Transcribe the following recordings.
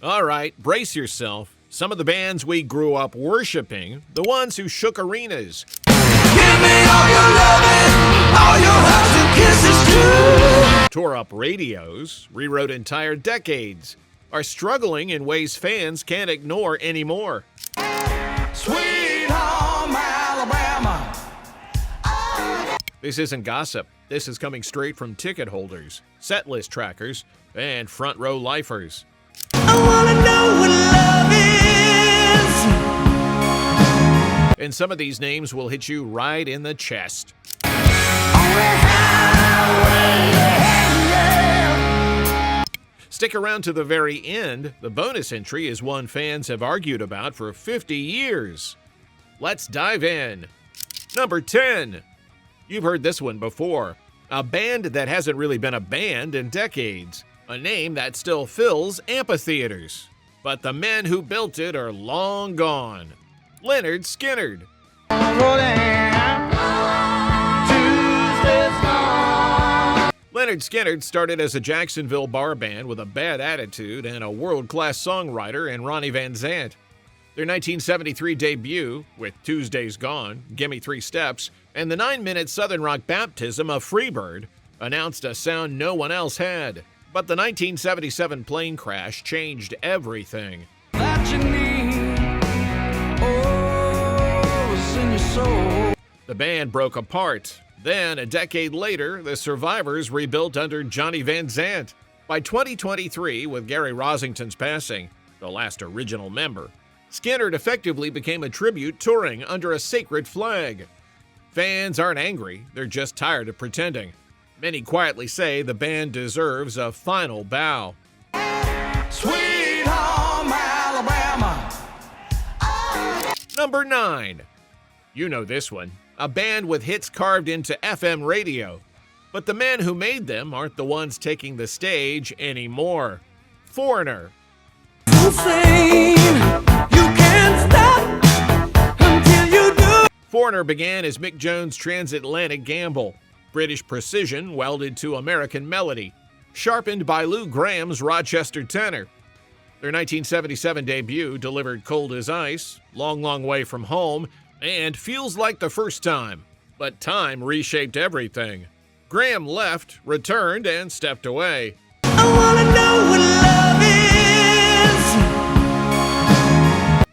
All right, brace yourself. Some of the bands we grew up worshiping, the ones who shook arenas, Give me all your loving, all your hugs and kisses too. tore up radios, rewrote entire decades, are struggling in ways fans can't ignore anymore. Sweet home Alabama. This isn't gossip. This is coming straight from ticket holders, setlist trackers, and front row lifers. I wanna know what love is. And some of these names will hit you right in the chest. On the highway to hell. Stick around to the very end. The bonus entry is one fans have argued about for 50 years. Let's dive in. Number 10. You've heard this one before. A band that hasn't really been a band in decades. A name that still fills amphitheaters. But the men who built it are long gone. Lynyrd Skynyrd. Lynyrd Skynyrd started as a Jacksonville bar band with a bad attitude and a world-class songwriter in Ronnie Van Zant. Their 1973 debut, with Tuesday's Gone, Gimme 3 Steps, and the 9-minute Southern rock baptism of Freebird, announced a sound no one else had. But the 1977 plane crash changed everything. That you need, oh, it's in your soul. The band broke apart. Then, a decade later, the survivors rebuilt under Johnny Van Zant. By 2023, with Gary Rosington's passing, the last original member, Skynyrd effectively became a tribute touring under a sacred flag. Fans aren't angry, they're just tired of pretending. Many quietly say the band deserves a final bow. Sweet home Alabama. Number 9. You know this one. A band with hits carved into FM radio. But the men who made them aren't the ones taking the stage anymore. Foreigner. Insane. You can't stop until you do. Foreigner began as Mick Jones' transatlantic gamble. British precision welded to American melody, sharpened by Lou Graham's Rochester tenor. Their 1977 debut delivered Cold as Ice, Long, Long Way from Home, and Feels Like the First Time. But time reshaped everything. Graham left, returned, and stepped away. I wanna know what love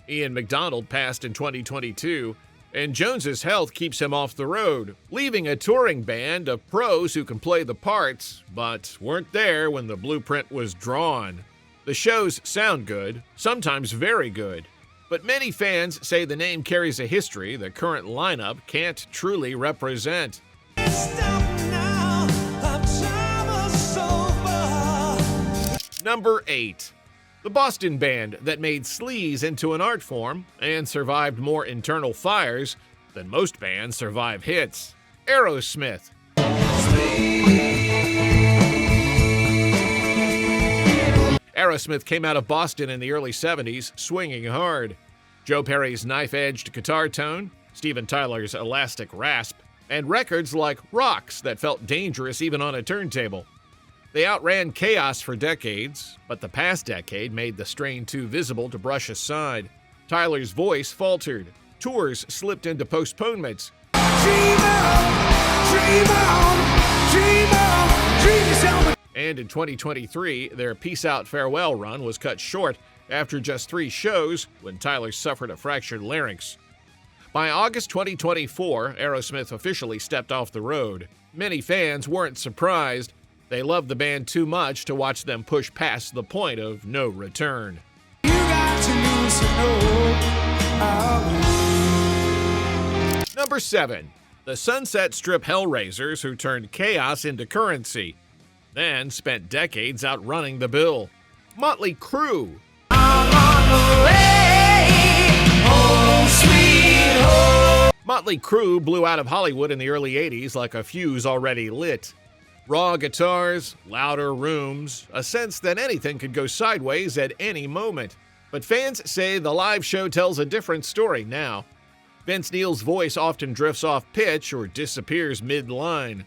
is. Ian MacDonald passed in 2022, and Jones's health keeps him off the road, leaving a touring band of pros who can play the parts, but weren't there when the blueprint was drawn. The shows sound good, sometimes very good, but many fans say the name carries a history the current lineup can't truly represent. Stop now, I'm so Number 8. The Boston band that made sleaze into an art form and survived more internal fires than most bands survive hits. Aerosmith. Aerosmith came out of Boston in the early 70s, swinging hard. Joe Perry's knife-edged guitar tone, Steven Tyler's elastic rasp, and records like Rocks that felt dangerous even on a turntable. They outran chaos for decades, but the past decade made the strain too visible to brush aside. Tyler's voice faltered. Tours slipped into postponements. Dream on, dream yourself. And in 2023, their Peace Out Farewell run was cut short after just 3 shows when Tyler suffered a fractured larynx. By August 2024, Aerosmith officially stepped off the road. Many fans weren't surprised. They loved the band too much to watch them push past the point of no return. You got to lose to know. Number 7. The Sunset Strip Hellraisers who turned chaos into currency, then spent decades outrunning the bill. Motley Crue. I'm on the way, home sweet home. Motley Crue blew out of Hollywood in the early 80s like a fuse already lit. Raw guitars, louder rooms, a sense that anything could go sideways at any moment. But fans say the live show tells a different story now. Vince Neil's voice often drifts off pitch or disappears mid-line.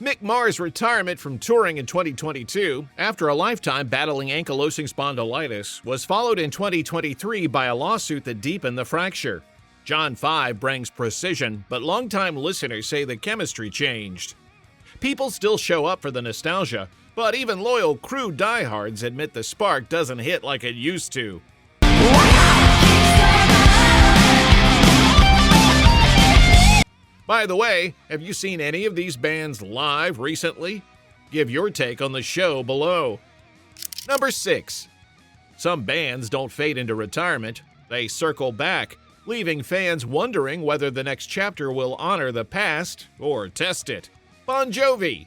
Mick Marr's retirement from touring in 2022, after a lifetime battling ankylosing spondylitis, was followed in 2023 by a lawsuit that deepened the fracture. John 5 brings precision, but longtime listeners say the chemistry changed. People still show up for the nostalgia, but even loyal crew diehards admit the spark doesn't hit like it used to. By the way, have you seen any of these bands live recently? Give your take on the show below. Number 6. Some bands don't fade into retirement, they circle back, leaving fans wondering whether the next chapter will honor the past or test it. Bon Jovi.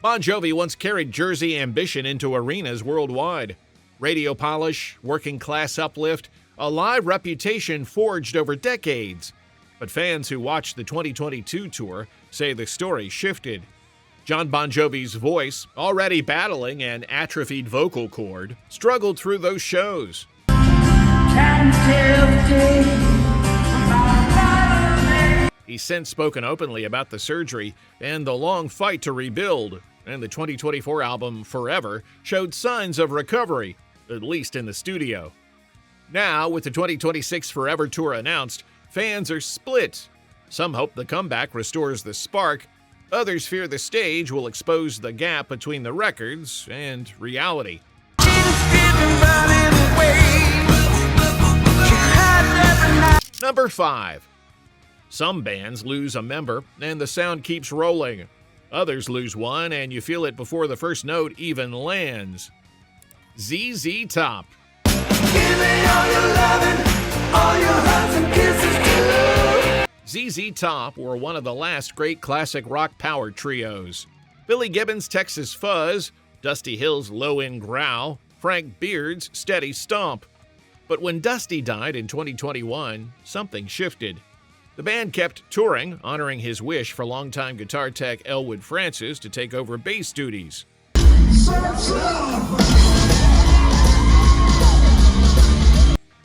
Bon Jovi once carried Jersey ambition into arenas worldwide. Radio polish, working class uplift, a live reputation forged over decades. But fans who watched the 2022 tour say the story shifted. John Bon Jovi's voice, already battling an atrophied vocal cord, struggled through those shows. He's since spoken openly about the surgery and the long fight to rebuild, and the 2024 album Forever showed signs of recovery, at least in the studio. Now, with the 2026 Forever tour announced, fans are split. Some hope the comeback restores the spark. Others fear the stage will expose the gap between the records and reality. Number 5. Some bands lose a member and the sound keeps rolling. Others lose one and you feel it before the first note even lands. ZZ Top. Give me all your loving, all your hugs and kisses too. ZZ Top were one of the last great classic rock power trios. Billy Gibbons' Texas Fuzz, Dusty Hill's low-end growl, Frank Beard's steady stomp. But when Dusty died in 2021, something shifted. The band kept touring, honoring his wish for longtime guitar tech Elwood Francis to take over bass duties.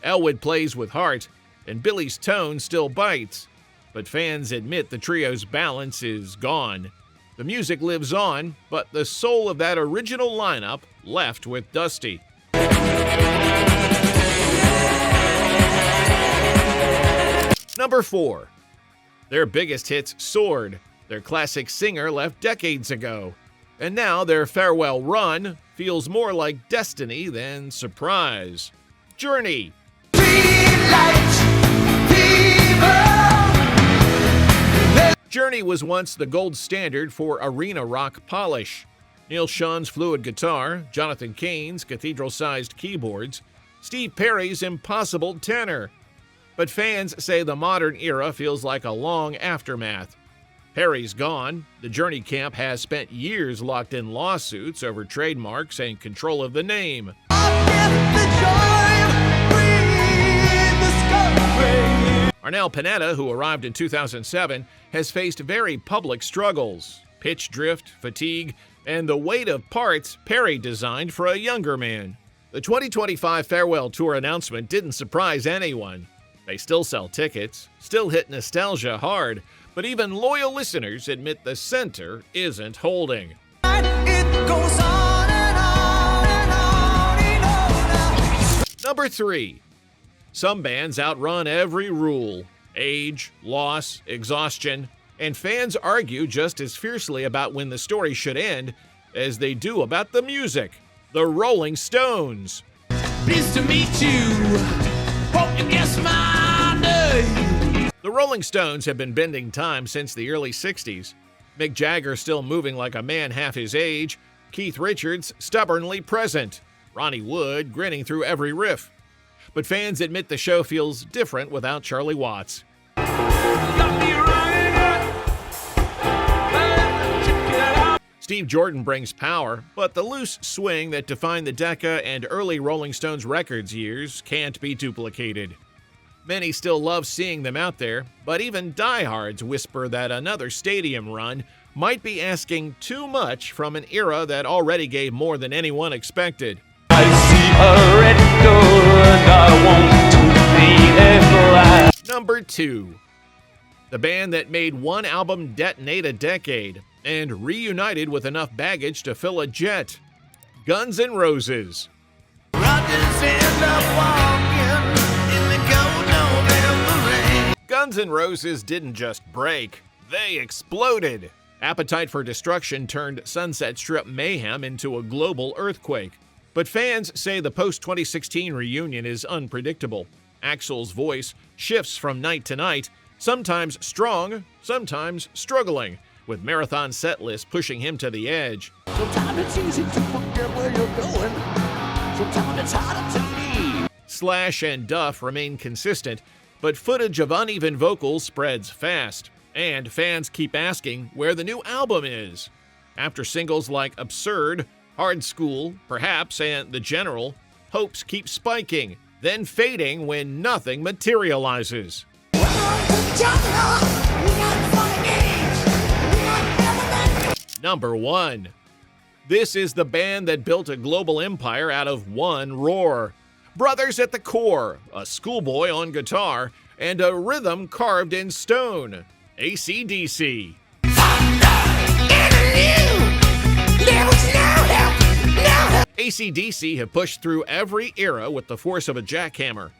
Elwood plays with heart, and Billy's tone still bites. But fans admit the trio's balance is gone. The music lives on, but the soul of that original lineup left with Dusty. Number 4. Their biggest hits soared. Their classic singer left decades ago. And now their farewell run feels more like destiny than surprise. Journey. Journey was once the gold standard for arena rock polish. Neil Sean's fluid guitar, Jonathan Cain's cathedral-sized keyboards, Steve Perry's impossible tenor. But fans say the modern era feels like a long aftermath. Perry's gone. The Journey camp has spent years locked in lawsuits over trademarks and control of the name. Arnel Pineda, who arrived in 2007, has faced very public struggles, pitch drift, fatigue, and the weight of parts Perry designed for a younger man. The 2025 farewell tour announcement didn't surprise anyone. They still sell tickets, still hit nostalgia hard, but even loyal listeners admit the center isn't holding. It goes on and on and on and on. Number 3. Some bands outrun every rule: age, loss, exhaustion, and fans argue just as fiercely about when the story should end as they do about the music. The Rolling Stones. Pleased to meet you. Hope you guess my name. The Rolling Stones have been bending time since the early 60s. Mick Jagger still moving like a man half his age, Keith Richards stubbornly present, Ronnie Wood grinning through every riff. But fans admit the show feels different without Charlie Watts. Steve Jordan brings power, but the loose swing that defined the Decca and early Rolling Stones records years can't be duplicated. Many still love seeing them out there, but even diehards whisper that another stadium run might be asking too much from an era that already gave more than anyone expected. I see a red door and I want to be there. Number 2. The band that made one album detonate a decade and reunited with enough baggage to fill a jet. Guns N' Roses. Guns N' Roses didn't just break, they exploded. Appetite for Destruction turned Sunset Strip mayhem into a global earthquake. But fans say the post-2016 reunion is unpredictable. Axl's voice shifts from night to night, sometimes strong, sometimes struggling, with marathon setlist pushing him to the edge. Sometimes it's easy to forget where you're going. Sometimes it's harder to leave. Slash and Duff remain consistent, but footage of uneven vocals spreads fast, and fans keep asking where the new album is. After singles like Absurd, Hard School, Perhaps, and The General, hopes keep spiking, then fading when nothing materializes. Number 1. This is the band that built a global empire out of one roar. Brothers at the core, a schoolboy on guitar, and a rhythm carved in stone. AC/DC. AC/DC have pushed through every era with the force of a jackhammer.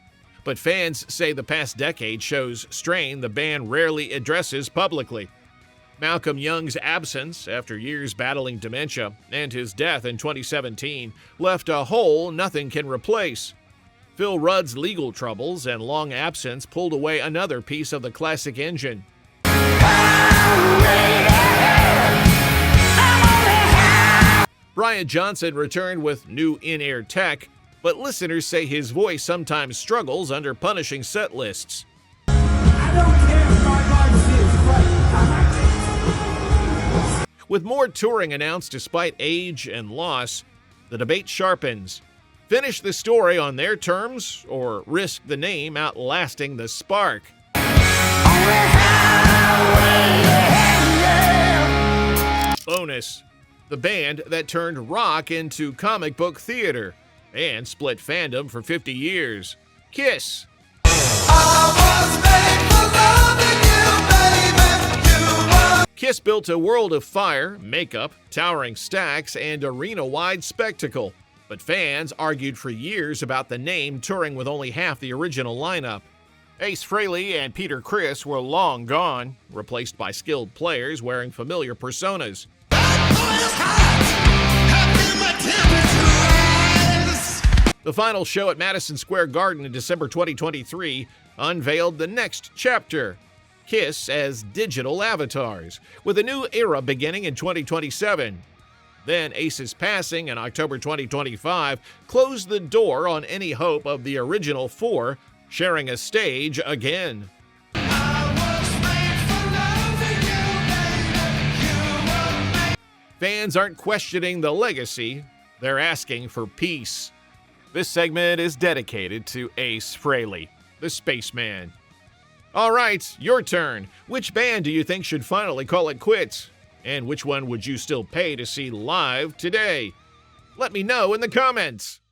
But fans say the past decade shows strain the band rarely addresses publicly. Malcolm Young's absence after years battling dementia and his death in 2017 left a hole nothing can replace. Phil Rudd's legal troubles and long absence pulled away another piece of the classic engine. Brian Johnson returned with new in-air tech, but listeners say his voice sometimes struggles under punishing set lists. With more touring announced despite age and loss, the debate sharpens. Finish the story on their terms or risk the name outlasting the spark? Bonus: the band that turned rock into comic book theater and split fandom for 50 years. Kiss. Kiss built a world of fire, makeup, towering stacks, and arena-wide spectacle. But fans argued for years about the name touring with only half the original lineup. Ace Frehley and Peter Criss were long gone, replaced by skilled players wearing familiar personas. The final show at Madison Square Garden in December 2023 unveiled the next chapter, Kiss as digital avatars, with a new era beginning in 2027. Then Ace's passing in October 2025 closed the door on any hope of the original four sharing a stage again. Fans aren't questioning the legacy, they're asking for peace. This segment is dedicated to Ace Frehley, the spaceman. All right, your turn. Which band do you think should finally call it quits? And which one would you still pay to see live today? Let me know in the comments.